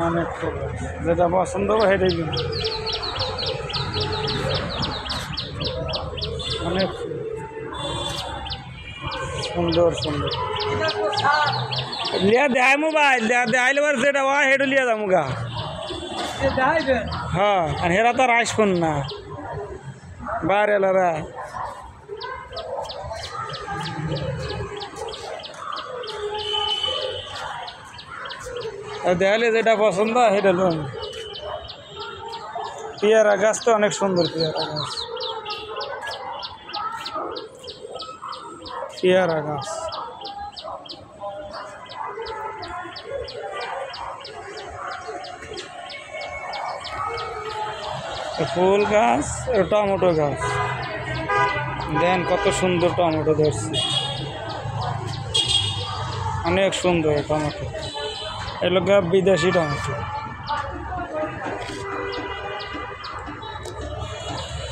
অনেক ফুল, যেটা পছন্দ হবে সেটাই কিনবো। অনেক সুন্দর সুন্দর লিয়া দেয় মোবাইল দেখাইলে বার যেটা হয় সেটা লিয়া যাবো গা। হ্যাঁ, আর হেরা তো আর আসবেন না বাইরে এলারা। দেখালে যেটা পছন্দ হয় সেটা লোন। পেয়ারা গাছ তো অনেক সুন্দর, পেয়ারা গাছ, পেয়ারা গাছ। ফুল গাছ, টমেটো গাছ, দেন কত সুন্দর টমেটো ধরছে, অনেক সুন্দর টমেটো। এগুলো বিদেশি টমেটো।